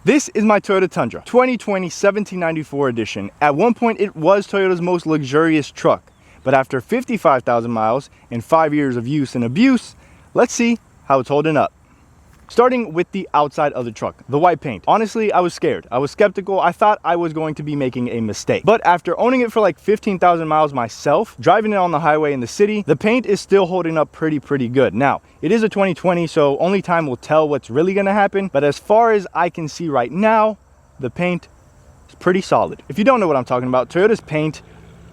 This is my Toyota Tundra, 2020 1794 edition. At one point, it was Toyota's most luxurious truck. But after 55,000 miles and 5 years of use and abuse, let's see how it's holding up. Starting with the outside of the truck, the white paint. Honestly, I was scared. I was skeptical. I thought I was going to be making a mistake. But after owning it for like 15,000 miles myself, driving it on the highway in the city, the paint is still holding up pretty good. Now, it is a 2020, so only time will tell what's really gonna happen. But as far as I can see right now, the paint is pretty solid. If you don't know what I'm talking about, Toyota's paint,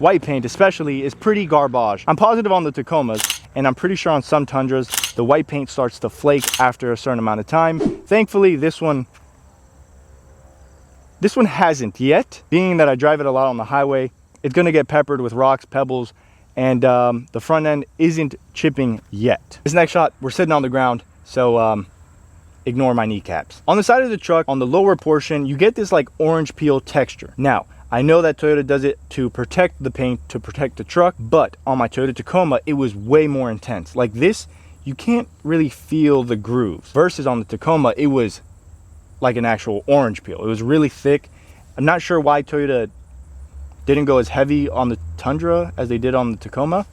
white paint especially, is pretty garbage. I'm positive on the Tacomas, and I'm pretty sure on some Tundras, the white paint starts to flake after a certain amount of time. Thankfully, this one hasn't yet. Being that I drive it a lot on the highway, it's gonna get peppered with rocks, pebbles, and the front end isn't chipping yet. This next shot, we're sitting on the ground, so ignore my kneecaps. On the side of the truck, on the lower portion, you get this like orange peel texture. Now, I know that Toyota does it to protect the paint, to protect the truck, but on my Toyota Tacoma, it was way more intense. Like this, you can't really feel the grooves. Versus on the Tacoma, it was like an actual orange peel. It was really thick. I'm not sure why Toyota didn't go as heavy on the Tundra as they did on the Tacoma.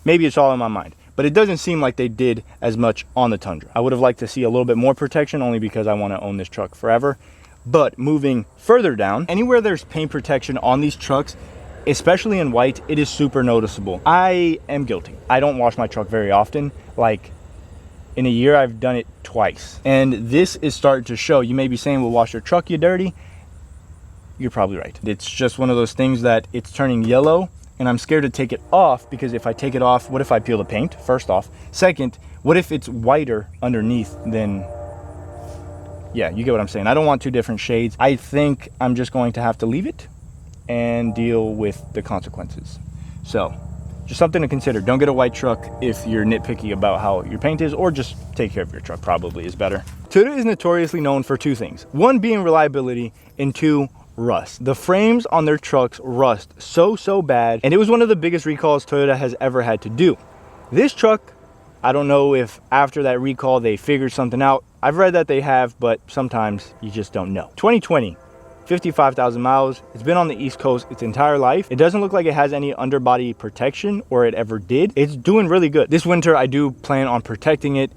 Maybe it's all in my mind, but it doesn't seem like they did as much on the Tundra. I would have liked to see a little bit more protection, only because I want to own this truck forever. But moving further down, anywhere there's paint protection on these trucks, especially in white, it is super noticeable. I am guilty. I don't wash my truck very often. Like in a year, I've done it twice. And this is starting to show. You may be saying, well, wash your truck, you dirty. You're probably right. It's just one of those things that it's turning yellow, and I'm scared to take it off, because if I take it off, what if I peel the paint, first off? Second, what if it's whiter underneath than... Yeah, you get what I'm saying. I don't want two different shades. I think I'm just going to have to leave it and deal with the consequences. So, just something to consider. Don't get a white truck if you're nitpicky about how your paint is, or just take care of your truck, probably is better. Toyota is notoriously known for two things. One being reliability, and two, rust. The frames on their trucks rust so bad, and it was one of the biggest recalls Toyota has ever had to do. This truck, I don't know if after that recall they figured something out. I've read that they have, but sometimes you just don't know. 2020, 55,000 miles. It's been on the East Coast its entire life. It doesn't look like it has any underbody protection, or it ever did. It's doing really good. This winter, I do plan on protecting it,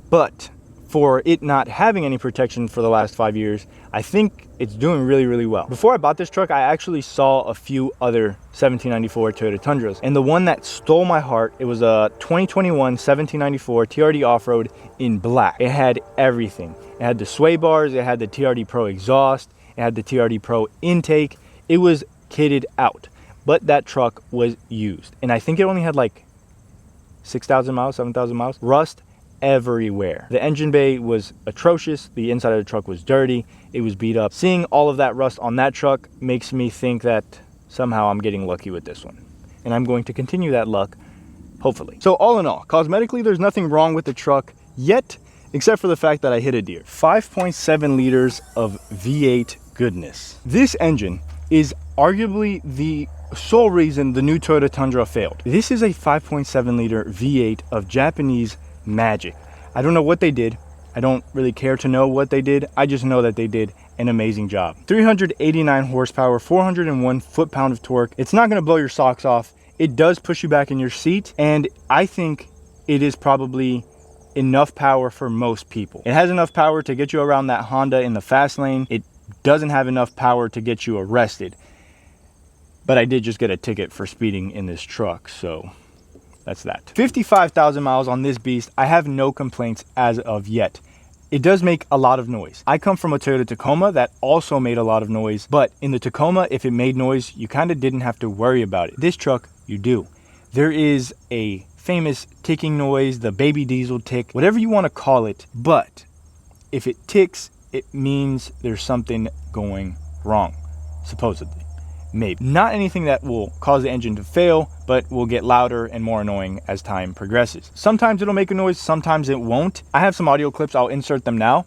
but for it not having any protection for the last 5 years, I think it's doing really well. Before I bought this truck, I actually saw a few other 1794 Toyota Tundras, and the one that stole my heart, it was a 2021 1794 TRD off-road in black. It had everything. It had the sway bars, it had the TRD Pro exhaust, it had the TRD Pro intake. It was kitted out, but that truck was used, and I think it only had like 6,000 miles, 7,000 miles. Rust everywhere. The engine bay was atrocious. The inside of the truck was dirty. It was beat up. Seeing all of that rust on that truck makes me think that somehow I'm getting lucky with this one, and I'm going to continue that luck, hopefully. So all in all, cosmetically, there's nothing wrong with the truck yet, except for the fact that I hit a deer. 5.7 liters of V8 goodness. This engine is arguably the sole reason the new Toyota Tundra failed. This is a 5.7 liter V8 of Japanese magic. I don't know what they did. I don't really care to know what they did. I just know that they did an amazing job. 389 horsepower, 401 foot-pound of torque. It's not going to blow your socks off. It does push you back in your seat, and I think it is probably enough power for most people. It has enough power to get you around that Honda in the fast lane. It doesn't have enough power to get you arrested. But I did just get a ticket for speeding in this truck, so that's that. 55,000 miles on this beast. I have no complaints as of yet. It does make a lot of noise. I come from a Toyota Tacoma that also made a lot of noise, but in the Tacoma, if it made noise, you kind of didn't have to worry about it. This truck, you do. There is a famous ticking noise, the baby diesel tick, whatever you want to call it, but if it ticks, it means there's something going wrong, supposedly. Maybe. Not anything that will cause the engine to fail, but will get louder and more annoying as time progresses. Sometimes it'll make a noise, sometimes it won't. I have some audio clips, I'll insert them now.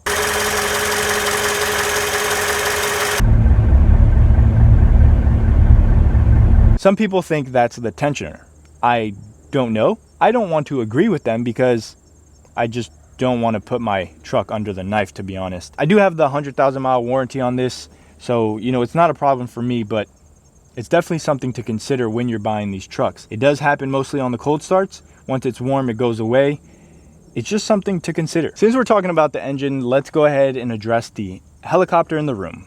Some people think that's the tensioner. I don't know. I don't want to agree with them because I just don't want to put my truck under the knife, to be honest. I do have the 100,000 mile warranty on this, so you know, it's not a problem for me, but it's definitely something to consider when you're buying these trucks. It does happen mostly on the cold starts. Once it's warm, it goes away. It's just something to consider. Since we're talking about the engine, let's go ahead and address the helicopter in the room,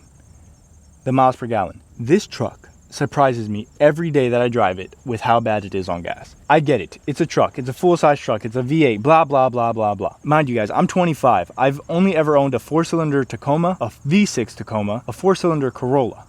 the miles per gallon. This truck surprises me every day that I drive it with how bad it is on gas. I get it. It's a truck. It's a full-size truck. It's a V8, blah, blah, blah, blah, blah. Mind you guys, I'm 25. I've only ever owned a 4-cylinder Tacoma, a V6 Tacoma, a 4-cylinder Corolla.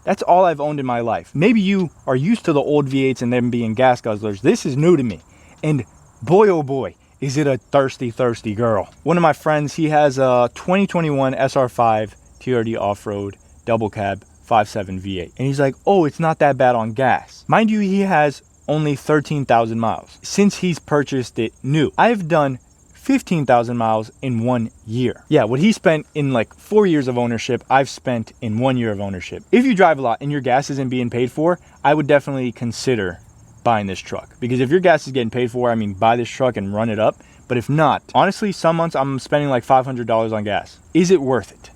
That's all I've owned in my life. Maybe you are used to the old V8s and them being gas guzzlers. This is new to me. And boy, oh boy, is it a thirsty, thirsty girl. One of my friends, he has a 2021 SR5 TRD off-road double cab 5.7 V8. And he's like, oh, it's not that bad on gas. Mind you, he has only 13,000 miles since he's purchased it new. I've done 15,000 miles in 1 year. Yeah, what he spent in like 4 years of ownership, I've spent in 1 year of ownership. If you drive a lot and your gas isn't being paid for, I would definitely consider buying this truck. Because if your gas is getting paid for, I mean, buy this truck and run it up. But if not, honestly, some months I'm spending like $500 on gas. Is it worth it?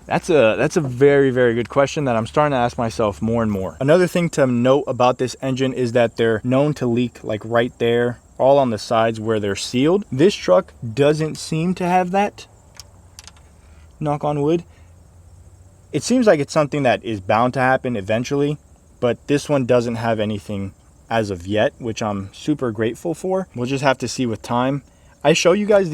That's a very, very good question that I'm starting to ask myself more and more. Another thing to note about this engine is that they're known to leak like right there, all on the sides where they're sealed. This truck doesn't seem to have that. Knock on wood. It seems like it's something that is bound to happen eventually, but this one doesn't have anything as of yet, which I'm super grateful for. We'll just have to see with time. I show you guys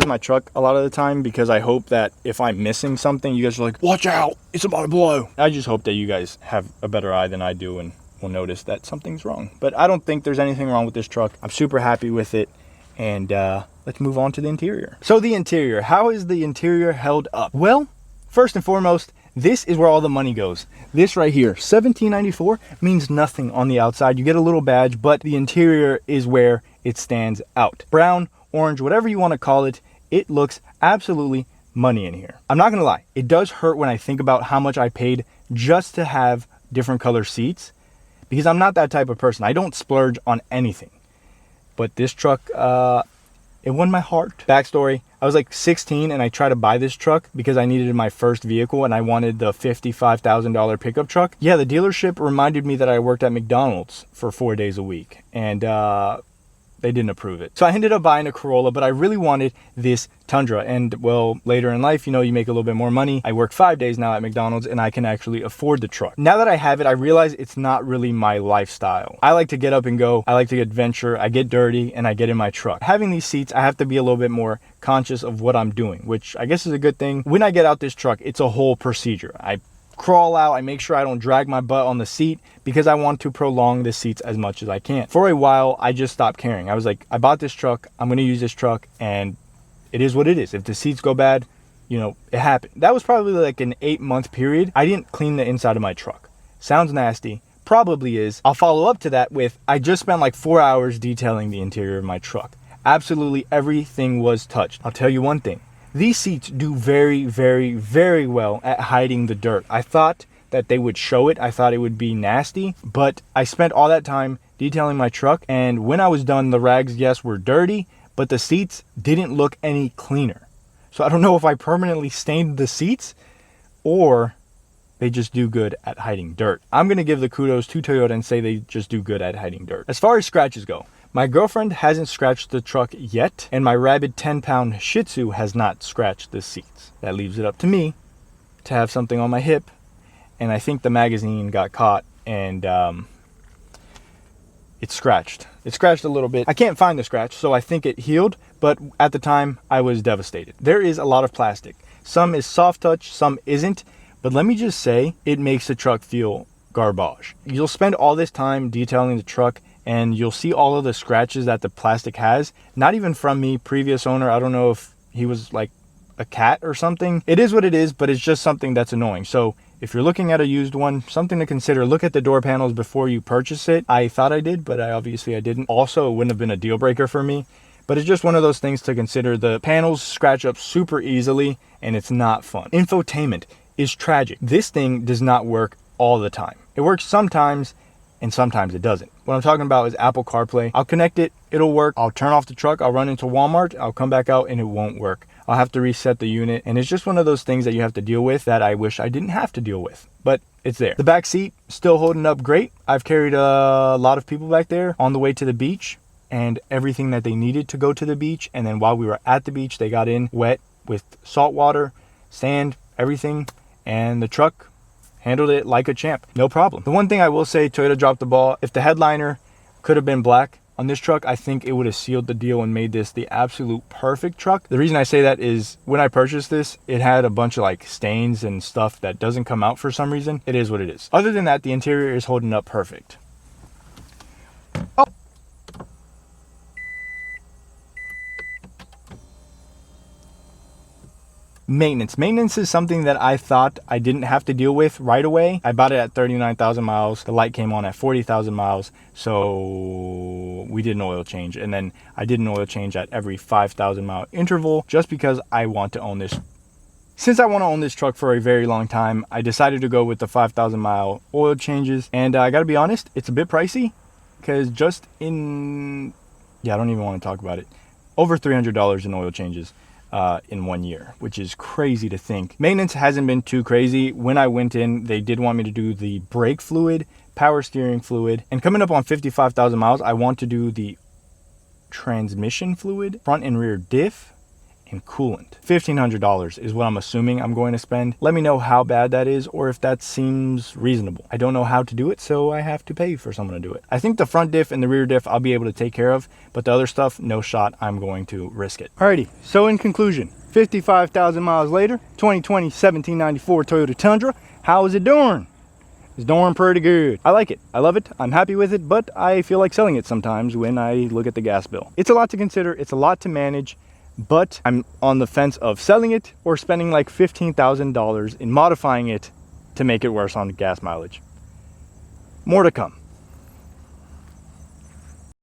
my truck a lot of the time because I hope that if I'm missing something, you guys are like, watch out, it's about to blow. I just hope that you guys have a better eye than I do and will notice that something's wrong. But I don't think there's anything wrong with this truck. I'm super happy with it. And let's move on to the interior. So the interior, how is the interior held up? Well, first and foremost, this is where all the money goes. This right here, $17.94, means nothing on the outside. You get a little badge, but the interior is where it stands out. Brown, orange, whatever you want to call it, it looks absolutely money in here. I'm not gonna lie, it does hurt when I think about how much I paid just to have different color seats, because I'm not that type of person. I don't splurge on anything. But this truck, it won my heart. Backstory, I was like 16 and I tried to buy this truck because I needed my first vehicle and I wanted the $55,000 pickup truck. Yeah, the dealership reminded me that I worked at McDonald's for 4 days a week, and they didn't approve it. So I ended up buying a Corolla, but I really wanted this Tundra. And well, later in life, you know, you make a little bit more money. I work 5 days now at McDonald's and I can actually afford the truck. Now that I have it, I realize it's not really my lifestyle. I like to get up and go. I like to adventure. I get dirty and I get in my truck. Having these seats, I have to be a little bit more conscious of what I'm doing, which I guess is a good thing. When I get out this truck, it's a whole procedure. I crawl out, I make sure I don't drag my butt on the seat because I want to prolong the seats as much as I can. For a while, I just stopped caring. I was like, I bought this truck, I'm gonna use this truck, and it is what it is. If the seats go bad, you know, it happened. That was probably like an 8-month period. I didn't clean the inside of my truck. Sounds nasty, probably is. I'll follow up to that with, I just spent like 4 hours detailing the interior of my truck. Absolutely everything was touched. I'll tell you one thing. These seats do very, very, very well at hiding the dirt. I thought that they would show it. I thought it would be nasty, but I spent all that time detailing my truck, and when I was done, the rags, yes, were dirty, but the seats didn't look any cleaner. So I don't know if I permanently stained the seats or they just do good at hiding dirt. I'm going to give the kudos to Toyota and say they just do good at hiding dirt. As far as scratches go, my girlfriend hasn't scratched the truck yet, and my rabid 10-pound Shih Tzu has not scratched the seats. That leaves it up to me to have something on my hip, and I think the magazine got caught and it's scratched. It scratched a little bit. I can't find the scratch, so I think it healed, but at the time I was devastated. There is a lot of plastic. Some is soft touch, some isn't, but let me just say, it makes the truck feel garbage. You'll spend all this time detailing the truck and you'll see all of the scratches that the plastic has. Not even from me, previous owner. I don't know if he was like a cat or something. It is what it is, but it's just something that's annoying. So if you're looking at a used one, something to consider, look at the door panels before you purchase it. I thought I did, but I didn't. Also, it wouldn't have been a deal breaker for me, but it's just one of those things to consider. The panels scratch up super easily and it's not fun. Infotainment is tragic. This thing does not work all the time. It works sometimes, and sometimes it doesn't. What I'm talking about is Apple CarPlay. I'll connect it, it'll work. I'll turn off the truck, I'll run into Walmart, I'll come back out and it won't work. I'll have to reset the unit, and it's just one of those things that you have to deal with that I wish I didn't have to deal with, but it's there. The back seat still holding up great. I've carried a lot of people back there on the way to the beach and everything that they needed to go to the beach, and then while we were at the beach they got in wet with salt water, sand, everything, and the truck handled it like a champ, no problem. The one thing I will say, Toyota dropped the ball. If the headliner could have been black on this truck, I think it would have sealed the deal and made this the absolute perfect truck. The reason I say that is when I purchased this, it had a bunch of like stains and stuff that doesn't come out for some reason. It is what it is. Other than that, the interior is holding up perfect. Oh. Maintenance is something that I thought I didn't have to deal with right away. I bought it at 39,000 miles. The light came on at 40,000 miles. So we did an oil change. And then I did an oil change at every 5,000 mile interval just because I want to own this. Since I want to own this truck for a very long time, I decided to go with the 5,000 mile oil changes. And I got to be honest, it's a bit pricey because just I don't even want to talk about it. Over $300 in oil changes. In 1 year, which is crazy to think. Maintenance hasn't been too crazy. When I went in, they did want me to do the brake fluid, power steering fluid, and coming up on 55,000 miles, I want to do the transmission fluid, front and rear diff, and coolant. $1,500 is what I'm assuming I'm going to spend. Let me know how bad that is or if that seems reasonable. I don't know how to do it, so I have to pay for someone to do it. I think the front diff and the rear diff I'll be able to take care of, but the other stuff, no shot. I'm going to risk it. Alrighty, so in conclusion, 55,000 miles later, 2020 1794 Toyota Tundra. How is it doing? It's doing pretty good. I like it. I love it. I'm happy with it, but I feel like selling it sometimes when I look at the gas bill. It's a lot to consider. It's a lot to manage. But I'm on the fence of selling it or spending like $15,000 in modifying it to make it worse on gas mileage. More to come.